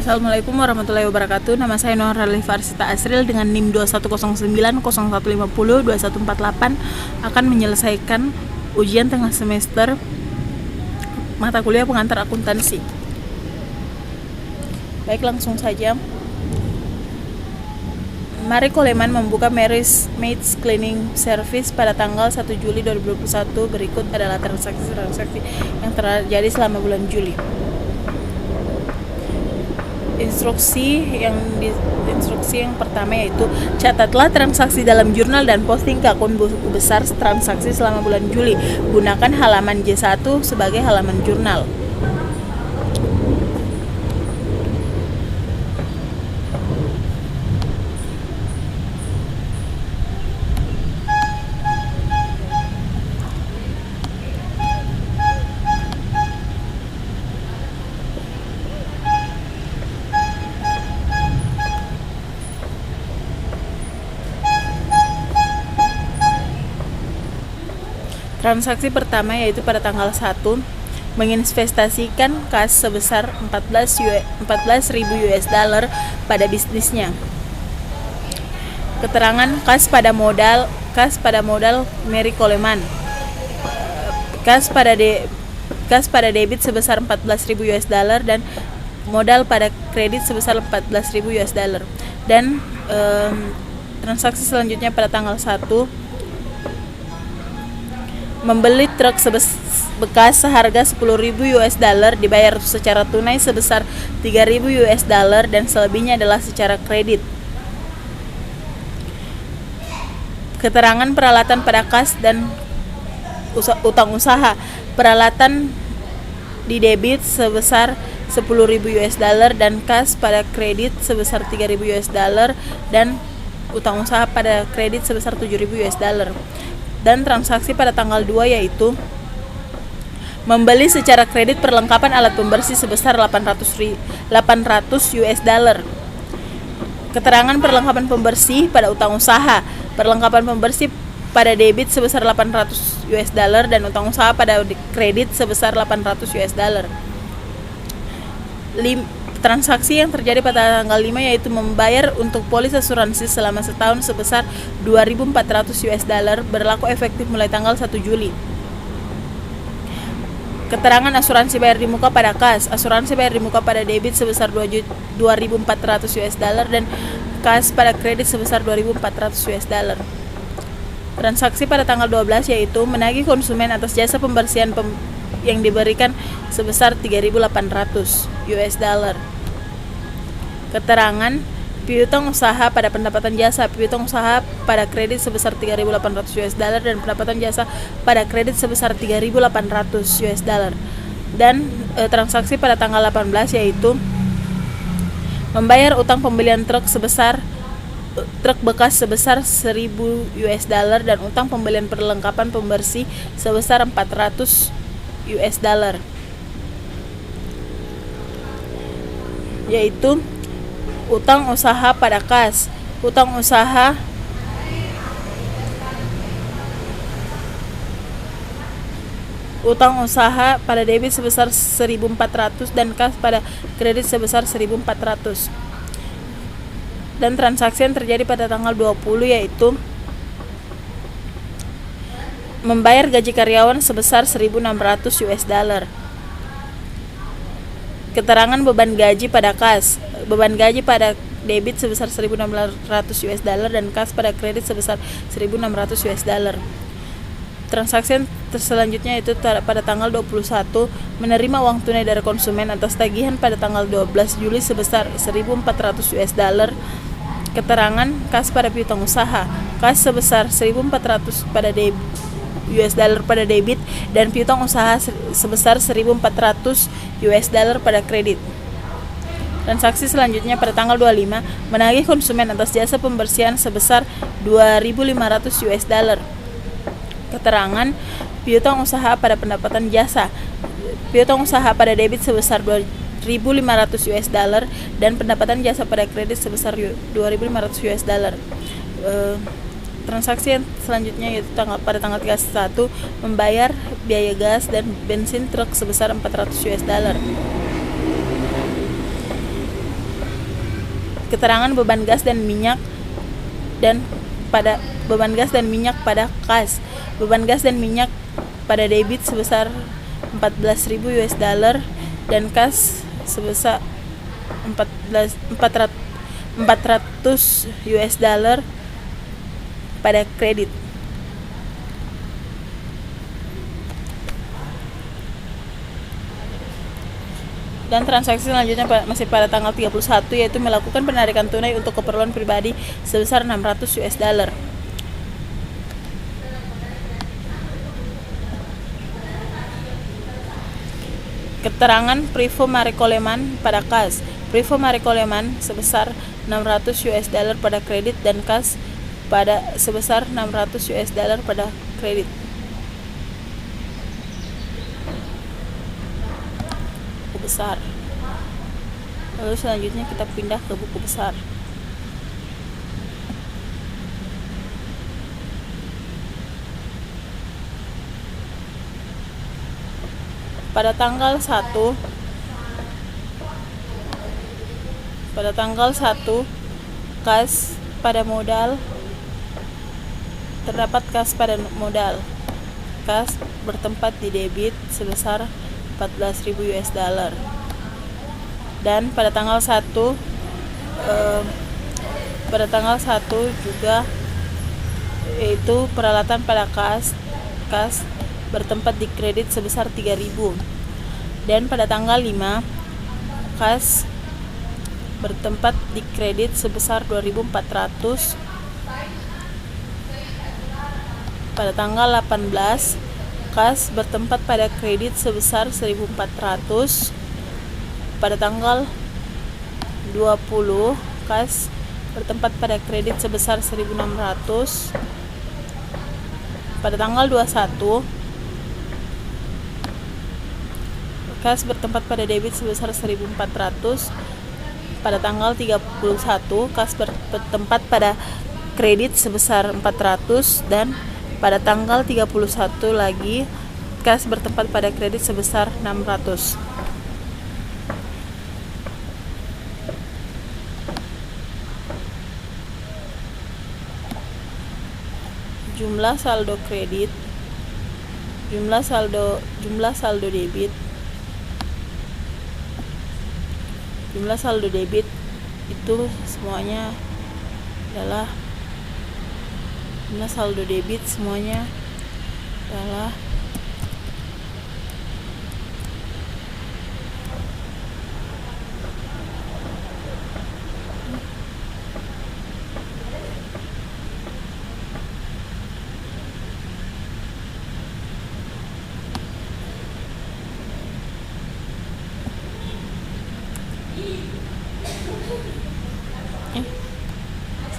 Assalamualaikum warahmatullahi wabarakatuh. Nama saya Nurhaliza Farsita Asril dengan NIM 210901502148 akan menyelesaikan ujian tengah semester mata kuliah pengantar akuntansi. Baik, langsung saja. Mari Coleman membuka Maids Cleaning Service pada tanggal 1 Juli 2021. Berikut adalah transaksi yang terjadi selama bulan Juli. Instruksi yang pertama yaitu catatlah transaksi dalam jurnal dan posting ke akun buku besar transaksi selama bulan Juli. Gunakan halaman J1 sebagai halaman jurnal. Transaksi pertama yaitu pada tanggal 1 menginvestasikan kas sebesar 14.000 US dollar pada bisnisnya. Keterangan kas pada modal Mary Coleman. Kas pada debit sebesar 14.000 US dollar dan modal pada kredit sebesar 14.000 US dollar. Dan transaksi selanjutnya pada tanggal 1 membeli truk bekas seharga 10.000 US dollar dibayar secara tunai sebesar 3.000 US dollar dan selebihnya adalah secara kredit. Keterangan peralatan pada kas dan utang usaha. Peralatan di debit sebesar 10.000 US dollar dan kas pada kredit sebesar 3.000 US dollar dan utang usaha pada kredit sebesar 7.000 US dollar. Dan transaksi pada tanggal 2 yaitu membeli secara kredit perlengkapan alat pembersih sebesar 800 US dollar. Keterangan perlengkapan pembersih pada utang usaha. Perlengkapan pembersih pada debit sebesar 800 US dollar dan utang usaha pada kredit sebesar 800 US dollar. Transaksi yang terjadi pada tanggal 5 yaitu membayar untuk polis asuransi selama setahun sebesar 2.400 US dollar berlaku efektif mulai tanggal 1 Juli. Keterangan asuransi bayar di muka pada kas. Asuransi bayar di muka pada debit sebesar 2.400 US dollar dan kas pada kredit sebesar 2.400 US dollar. Transaksi pada tanggal 12 yaitu menagih konsumen atas jasa pembersihan yang diberikan sebesar 3.800 US dollar. Keterangan piutang usaha pada pendapatan jasa. Piutang usaha pada kredit sebesar 3.800 US dollar dan pendapatan jasa pada kredit sebesar 3.800 US dollar. Dan transaksi pada tanggal 18 yaitu membayar utang pembelian truk bekas sebesar 1.000 US dollar dan utang pembelian perlengkapan pembersih sebesar 400 US dollar, yaitu utang usaha pada kas. Utang usaha pada debit sebesar 1.400 dan kas pada kredit sebesar 1.400. Dan transaksi yang terjadi pada tanggal 20 yaitu membayar gaji karyawan sebesar 1.600 US dollar. Keterangan beban gaji pada kas. Beban gaji pada debit sebesar 1.600 US dollar dan kas pada kredit sebesar 1.600 US dollar. Transaksi selanjutnya itu pada tanggal 21 menerima uang tunai dari konsumen atas tagihan pada tanggal 12 Juli sebesar 1.400 US dollar. Keterangan kas pada piutang usaha. Kas sebesar 1.400 US dollar pada debit dan piutang usaha sebesar 1.400 US dollar pada kredit. Transaksi selanjutnya pada tanggal 25 menagih konsumen atas jasa pembersihan sebesar 2.500 US dollar. Keterangan piutang usaha pada pendapatan jasa. Piutang usaha pada debit sebesar 2.500 US dollar dan pendapatan jasa pada kredit sebesar 2.500 US dollar. Transaksi yang selanjutnya yaitu pada tanggal 31 membayar biaya gas dan bensin truk sebesar 400 US dollar. keterangan beban gas dan minyak pada kas. Beban gas dan minyak pada debit sebesar 14.000 US dollar dan kas sebesar 400 US dollar pada kredit. Dan transaksi selanjutnya masih pada tanggal 31, yaitu melakukan penarikan tunai untuk keperluan pribadi sebesar 600 US dollar. Keterangan Privo Mare Coleman pada kas. Privo Mare Coleman sebesar 600 US dollar pada kredit dan kas pada sebesar 600 US dollar pada kredit. Besar. Lalu selanjutnya kita pindah ke buku besar. Pada tanggal 1 kas pada modal, terdapat kas pada modal. Kas bertempat di debit sebesar 14.000 US dollar. Dan pada tanggal 1 juga, yaitu peralatan pada kas bertempat di kredit sebesar 3.000. Dan pada tanggal 5 kas bertempat di kredit sebesar 2.400. Pada tanggal 18 kas bertempat pada kredit sebesar 1.400. Pada tanggal 20 kas bertempat pada kredit sebesar 1.600. Pada tanggal 21 kas bertempat pada debit sebesar 1.400. Pada tanggal 31 kas bertempat pada kredit sebesar 400, dan pada tanggal 31 lagi kas bertempat pada kredit sebesar 600. Jumlah saldo kredit, jumlah saldo debit. Jumlah saldo debit itu semuanya adalah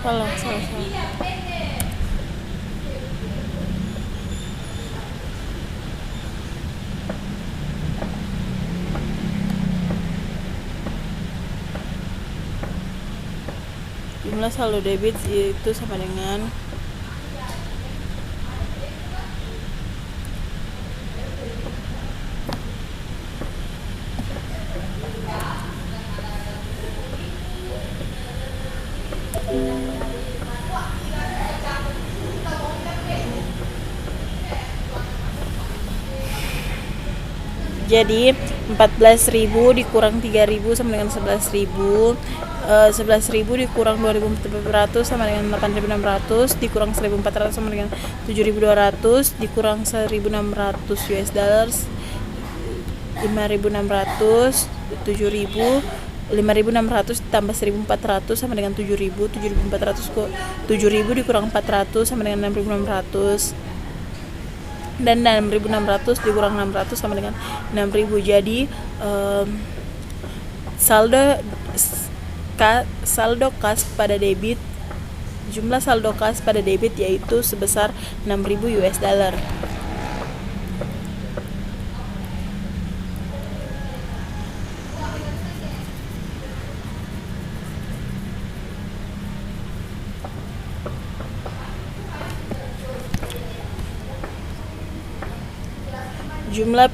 salah. Jumlah saldo debit itu sama dengan jadi 14.000 dikurang 3.000 sama dengan 11.000. 11.000 dikurang 2.400 sama dengan 8.600, dikurang 1.400 sama dengan 7.200, dikurang 1.600 US dollars, 5.600, 7.000, 5.600 tambah 1.400 sama dengan 7.000, 7.400 dikurang 400 sama dengan 6.600, dan 6.600 dikurang 600 sama dengan 6.000. Jadi saldo kas pada debit, jumlah saldo kas pada debit yaitu sebesar 6.000 US dollar. Jumlah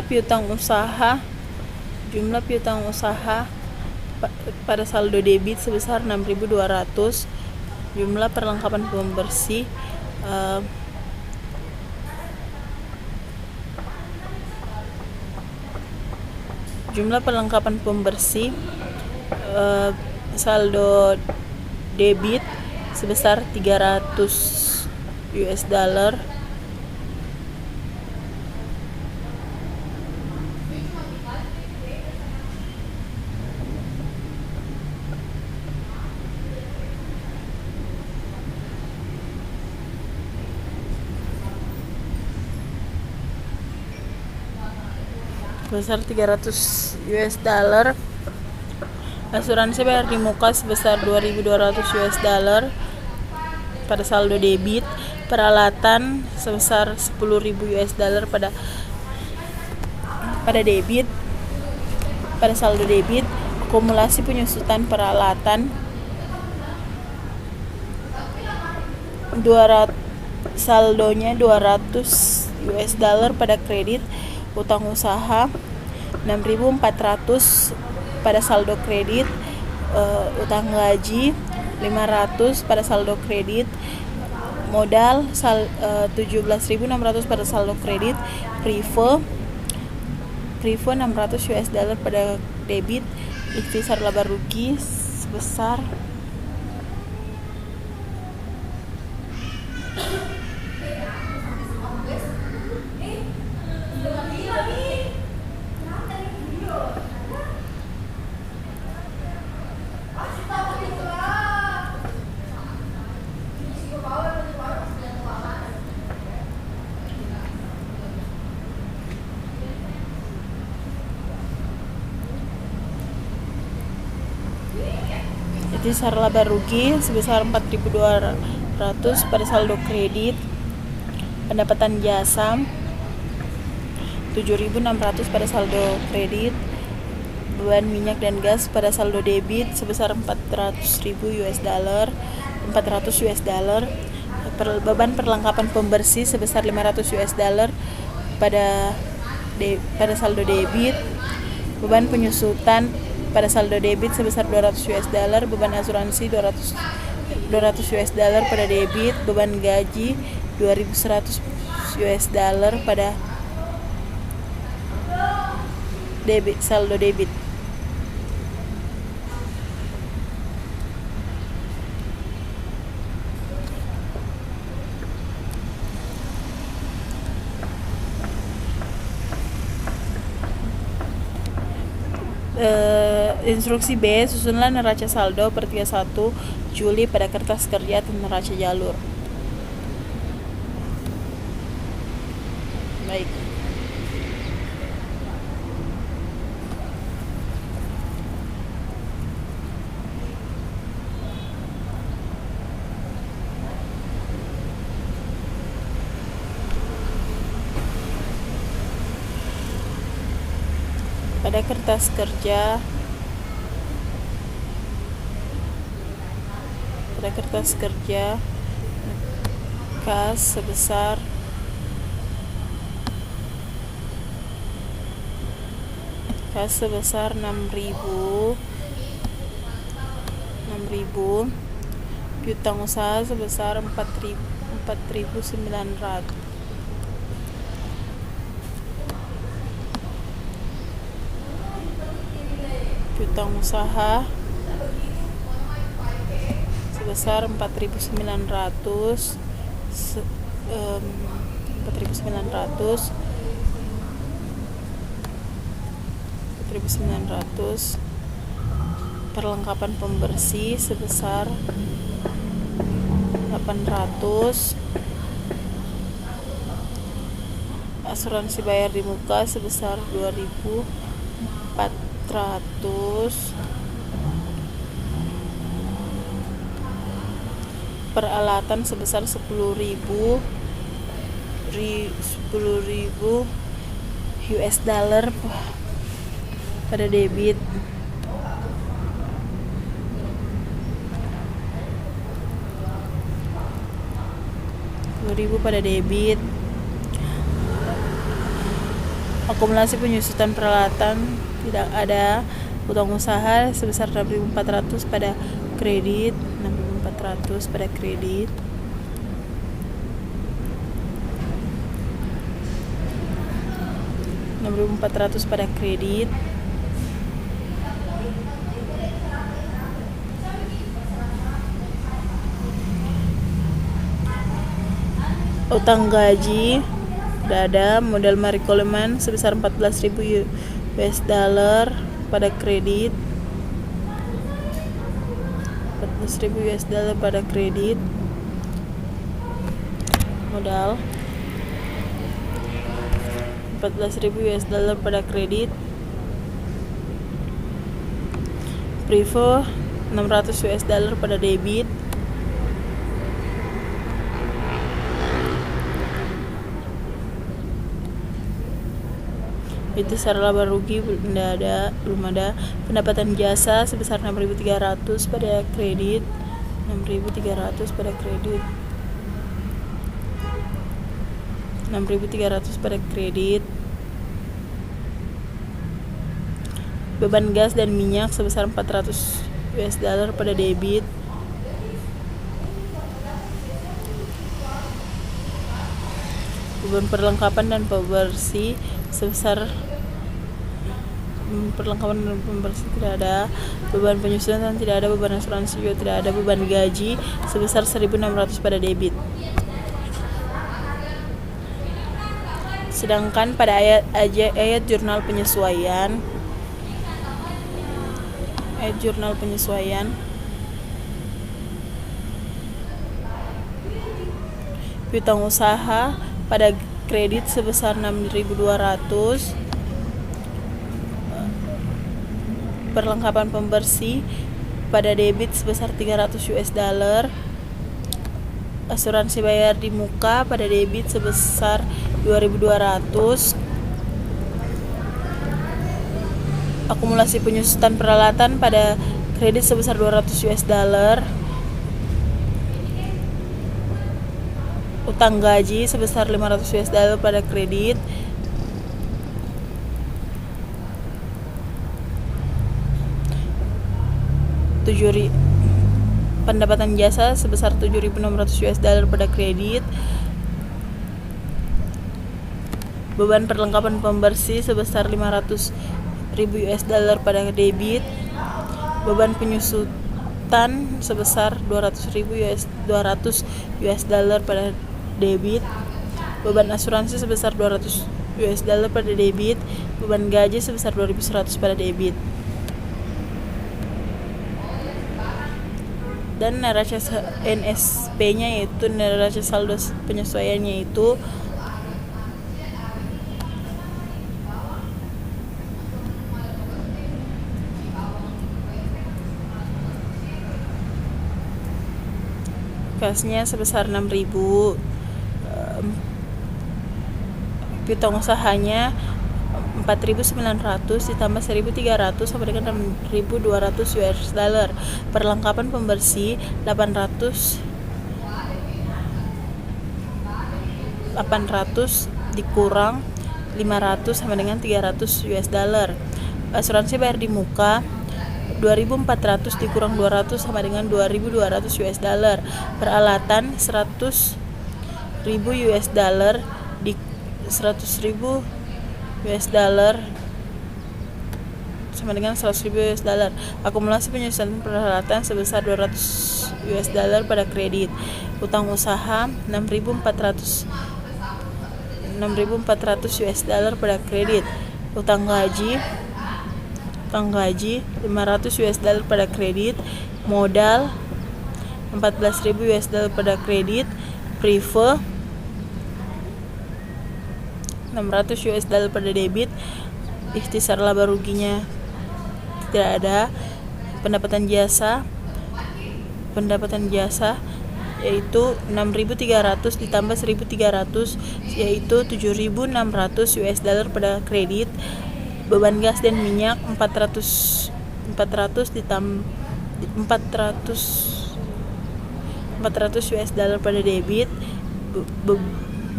piutang usaha pada saldo debit sebesar 6.200. Jumlah perlengkapan pembersih saldo debit sebesar 300 US dollar. Sebesar 300 US dollar. Asuransi bayar di muka sebesar 2.200 US dollar pada saldo debit. Peralatan sebesar 10.000 US dollar pada debit, pada saldo debit. Akumulasi penyusutan peralatan saldonya 200 US dollar pada kredit. Utang usaha 6.400 pada saldo kredit. Utang gaji 500 pada saldo kredit. Modal 17.600 pada saldo kredit. Privo 600 US dollar pada debit. Ikhtisar laba rugi sebesar ikhtisar laba rugi sebesar 4.200 pada saldo kredit. Pendapatan jasa 7.600 pada saldo kredit. Beban minyak dan gas pada saldo debit sebesar 400.000 US dollar. Beban perlengkapan pembersih sebesar 500 US dollar pada saldo debit. Beban penyusutan pada saldo debit sebesar 200 US dollar. Beban asuransi 200 US dollar pada debit. Beban gaji 2.100 US dollar pada debit, saldo debit. Instruksi B, susunlah neraca saldo per 31 Juli pada kertas kerja atau neraca jalur. Baik. Pada kertas kerja kas sebesar 6.000. Piutang usaha sebesar 4.900. Piutang usaha sebesar 4.900. Perlengkapan pembersih sebesar 800. Asuransi bayar di muka sebesar 2.400. Peralatan sebesar 10.000 US dollar pada debit. 2.000 pada debit. Akumulasi penyusutan peralatan tidak ada. Utang usaha sebesar 6.400 pada kredit, 6.400 pada kredit. Rp6.400 pada kredit. Utang gaji udah ada, modal Marie Coleman sebesar 14.000 US dollar pada kredit, 14.000 US dollar pada kredit. Modal 14.000 US dollar pada kredit. Prevo 600 US dollar pada debit. Itu secara laba rugi belum ada. Pendapatan jasa sebesar 6.300 pada kredit, 6.300 pada kredit, 6.300 pada kredit. Beban gas dan minyak sebesar 400 US dollar pada debit. Beban perlengkapan dan pembersih sebesar tidak ada. Beban penyusunan tidak ada. Beban asuransi juga tidak ada. Beban gaji sebesar 1.600 pada debit. Sedangkan pada ayat jurnal penyesuaian, piutang usaha pada kredit sebesar 6.200, perlengkapan pembersih pada debit sebesar 300 US dollar, asuransi bayar di muka pada debit sebesar 2.200, akumulasi penyusutan peralatan pada kredit sebesar 200 US dollar, utang gaji sebesar 500 US dollar pada kredit, pendapatan jasa sebesar 7.600 US dollar pada kredit, beban perlengkapan pembersih sebesar 500.000 US dollar pada debit, beban penyusutan sebesar 200 US dollar pada debit, beban asuransi sebesar 200 US dollar pada debit, beban gaji sebesar 2.100 pada debit. Dan neraca NSP-nya yaitu neraca saldo penyesuaiannya itu kasnya sebesar 6.000, piutang usahanya 4.900 ditambah 1.300 sama dengan 6.200 US dollar. Perlengkapan pembersih 800 dikurang 500 sama dengan 300 US dollar. Asuransi bayar di muka 2.400 dikurang 200 sama dengan 2.200 US dollar. Peralatan 100.000 US dollar di 100.000 US dollar sama dengan 100.000 US dollar. Akumulasi penyusunan peralatan sebesar 200 US dollar pada kredit. Utang usaha 6.400 US dollar pada kredit. Utang gaji 500 US dollar pada kredit. Modal 14.000 US dollar pada kredit. Prevo 600 US dollar pada debit. Ikhtisar laba ruginya tidak ada. Pendapatan jasa yaitu 6.300 ditambah 1.300 yaitu 7.600 US dollar pada kredit. Beban gas dan minyak 400 US dollar pada debit.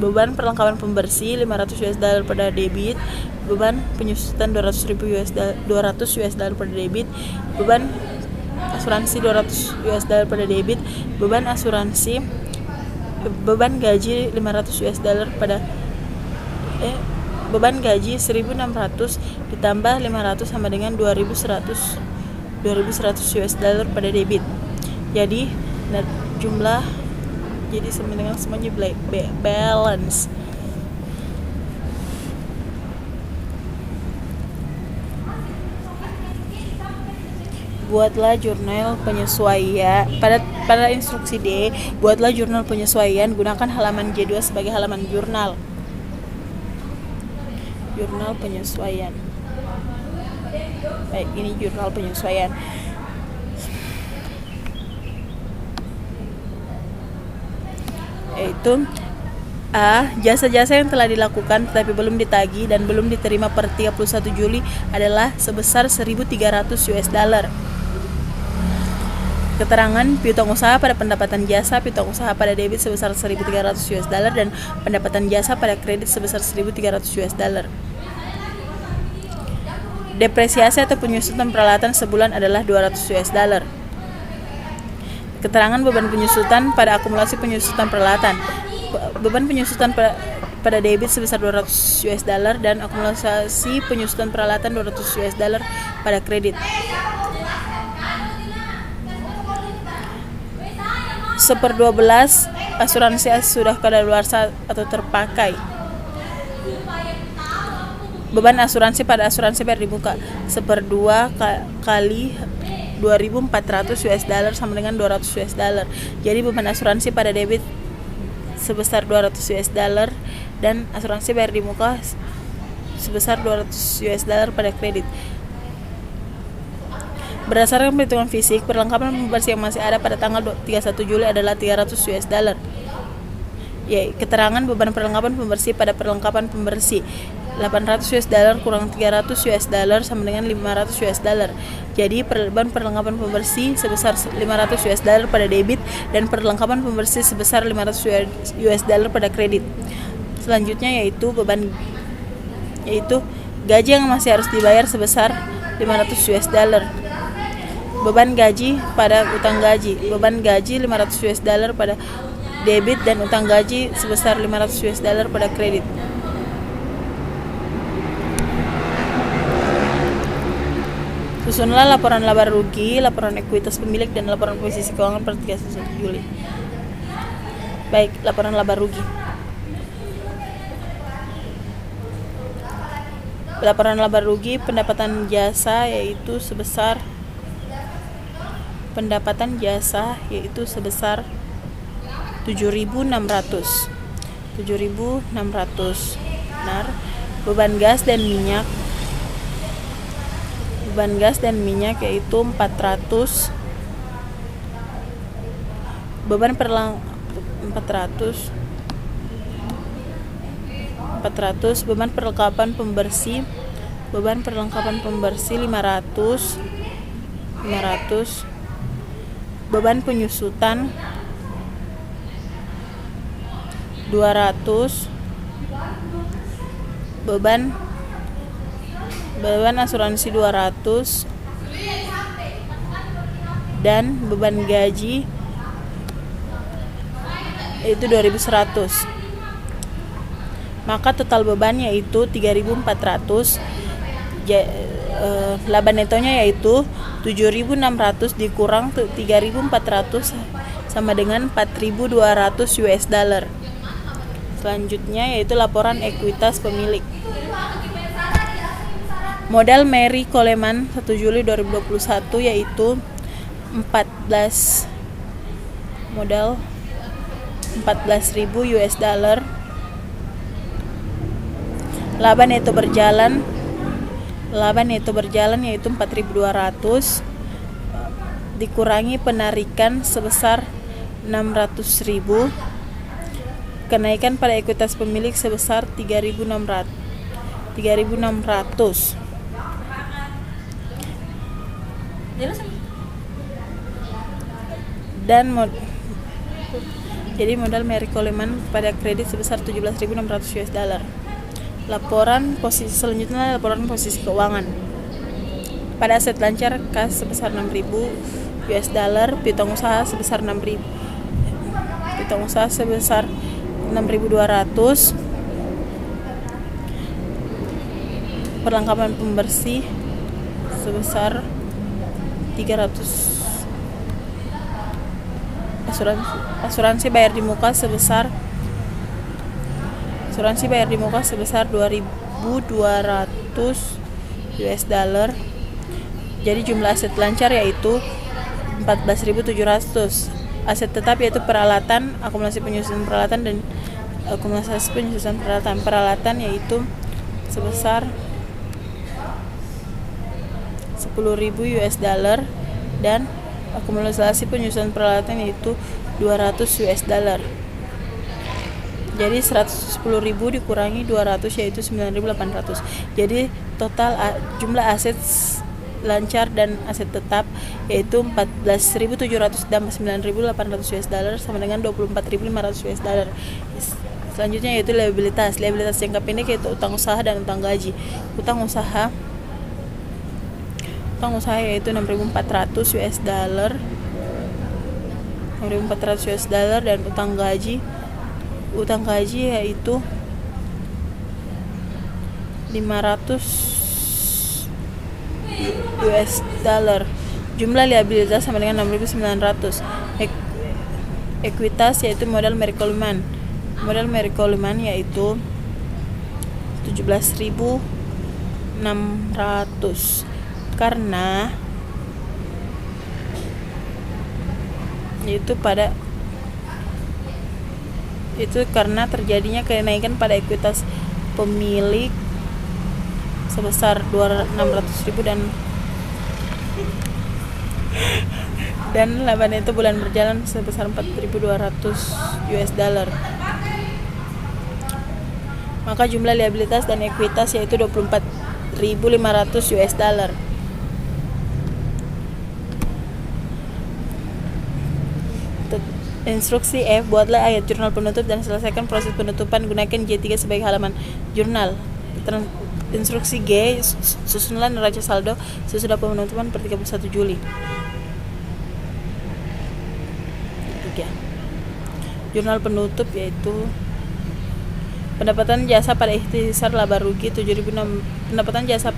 beban perlengkapan pembersih 500 US dollar pada debit, beban penyusutan 200.000 US dollar pada debit, beban asuransi 200 US dollar pada debit, beban gaji 500 US dollar pada beban gaji 1.600 ditambah 500 sama dengan 2.100 US dollar pada debit. Jadi sama dengan semuanya balance. Buatlah jurnal penyesuaian. Pada instruksi D, buatlah jurnal penyesuaian, gunakan halaman J2 sebagai halaman jurnal. Jurnal penyesuaian. Baik, ini jurnal penyesuaian. Yaitu A. Jasa-jasa yang telah dilakukan tetapi belum ditagih dan belum diterima per 31 Juli adalah sebesar 1.300 US dollar. Keterangan piutang usaha pada pendapatan jasa, piutang usaha pada debit sebesar 1.300 US dollar dan pendapatan jasa pada kredit sebesar 1.300 US dollar. Depresiasi atau penyusutan peralatan sebulan adalah 200 US dollar. Keterangan beban penyusutan pada akumulasi penyusutan peralatan. Beban penyusutan pada debit sebesar 200 US dollar dan akumulasi penyusutan peralatan 200 US dollar pada kredit. 1/12 asuransi sudah kadaluarsa atau terpakai. Beban asuransi pada asuransi bayar di muka 1/2 kali 2.400 US dollar sama dengan 200 US dollar. Jadi beban asuransi pada debit sebesar 200 US dollar dan asuransi bayar di muka sebesar 200 US dollar pada kredit. Berdasarkan perhitungan fisik, perlengkapan pembersih yang masih ada pada tanggal 31 Juli adalah 300 US dollar. Keterangan beban perlengkapan pembersih pada perlengkapan pembersih 800 US dollar kurang 300 US dollar sama dengan 500 US dollar. Jadi beban perlengkapan pembersih sebesar 500 US dollar pada debit dan perlengkapan pembersih sebesar 500 US dollar pada kredit. Selanjutnya yaitu gaji yang masih harus dibayar sebesar 500 US dollar. Beban gaji pada utang gaji. Beban gaji 500 US dollar pada debit dan utang gaji sebesar 500 US dollar pada kredit. Susunlah laporan laba rugi, laporan ekuitas pemilik, dan laporan posisi keuangan per 31 Juli. Baik, laporan laba rugi. Laporan laba rugi pendapatan jasa yaitu sebesar 7.600. Benar. Beban gas dan minyak. Beban gas dan minyak yaitu 400. Beban 400. Beban perlengkapan pembersih. Beban perlengkapan pembersih 500. Beban penyusutan 200. Beban asuransi 200 dan beban gaji yaitu 2.100. Maka total beban yaitu 3.400. Laba netonya yaitu 7.600 dikurang 3.400 sama dengan 4.200 US dollar. Selanjutnya yaitu laporan ekuitas pemilik. Modal Mary Coleman 1 Juli 2021 yaitu 14.000 US dollar. Laba neto berjalan yaitu 4.200 dikurangi penarikan sebesar 600.000. Kenaikan pada ekuitas pemilik sebesar 3.600. Jadi modal Mary Coleman pada kredit sebesar 17.600 US dollar. Laporan posisi selanjutnya, laporan posisi keuangan. Pada aset lancar, kas sebesar 6.000 US dollar, piutang usaha sebesar 6.000, piutang usaha sebesar 6.200, perlengkapan pembersih sebesar 300, asuransi bayar di muka sebesar 2.200 US dollar. Jadi jumlah aset lancar yaitu 14.700. Aset tetap yaitu peralatan, akumulasi penyusunan peralatan dan akumulasi penyusunan peralatan. Peralatan yaitu sebesar 10.000 US dollar dan akumulasi penyusunan peralatan yaitu 200 US dollar. Jadi 110.000 dikurangi 200 yaitu 9.800. Jadi total jumlah aset lancar dan aset tetap yaitu 14.700 dan 9.800 US dollar sama dengan 24.500 US dollar. Selanjutnya yaitu liabilitas. Liabilitas jangka pendek yaitu utang usaha dan utang gaji. Utang usaha yaitu 6.400 US dollar, 6.400 US dollar, dan utang gaji yaitu 500 US dollar. Jumlah liabilitas sama dengan 6.900. Ekuitas yaitu modal Mary Coleman. Modal Mary Coleman yaitu 17.600 karena karena terjadinya kenaikan pada ekuitas pemilik sebesar 600.000 dan laba neto bulan berjalan sebesar 4.200 US dollar. Maka jumlah liabilitas dan ekuitas yaitu 24.500 US dollar. Instruksi F, buatlah ayat jurnal penutup dan selesaikan proses penutupan. Gunakan J3 sebagai halaman jurnal. Instruksi G, susunlah neraca saldo sesudah penutupan per 31 Juli. 3. Jurnal penutup yaitu pendapatan jasa pada ikhtisar laba rugi 7.600, pendapatan jasa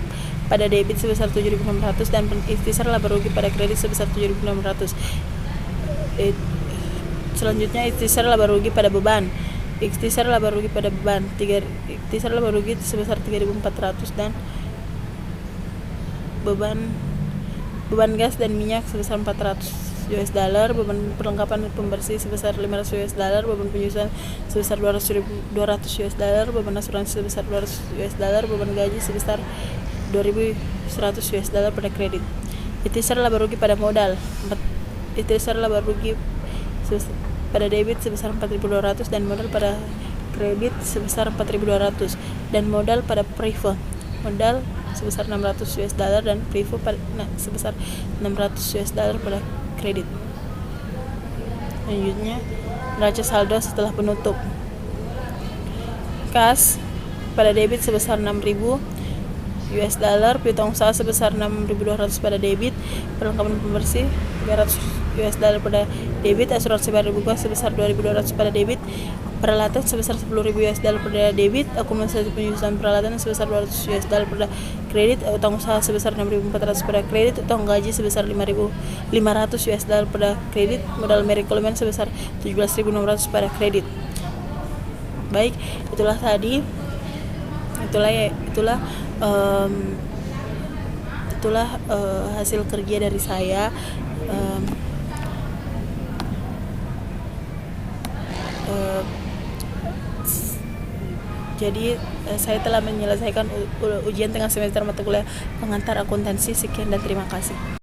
pada debit sebesar 7.600 dan ikhtisar laba rugi pada kredit sebesar 7.600. Selanjutnya ikhtisar laba rugi pada beban. Ikhtisar laba rugi pada beban ikhtisar laba rugi sebesar 3.400 dan beban gas dan minyak sebesar 400 US dollar, beban perlengkapan pembersih sebesar 500 US dollar, beban penyusunan sebesar 200 US dollar, beban asuransi sebesar 200 US dollar, beban gaji sebesar 2.100 US dollar pada kredit. Ikhtisar laba rugi pada modal. Ikhtisar laba rugi pada debit sebesar 4.200 dan modal pada kredit sebesar 4.200 dan modal pada privo. Modal sebesar 600 US dollar dan privo sebesar 600 US dollar pada kredit. Selanjutnya neraca saldo setelah penutup. Kas pada debit sebesar 6.000 US dollar, piutang usaha sebesar 6.200 pada debit, perlengkapan pembersih 300 US dollar pada debit, asuransi bayar di muka sebesar 2.200 pada debit, peralatan sebesar 10.000 US dollar pada debit, akumulasi penyusunan peralatan sebesar 200 US dollar pada kredit, utang usaha sebesar 6.400 pada kredit, utang gaji sebesar 5.500 US dollar pada kredit, modal Mary Coleman sebesar 17.600 pada kredit. Baik, itulah hasil kerja dari saya. Jadi saya telah menyelesaikan ujian tengah semester mata kuliah pengantar akuntansi. Sekian dan terima kasih.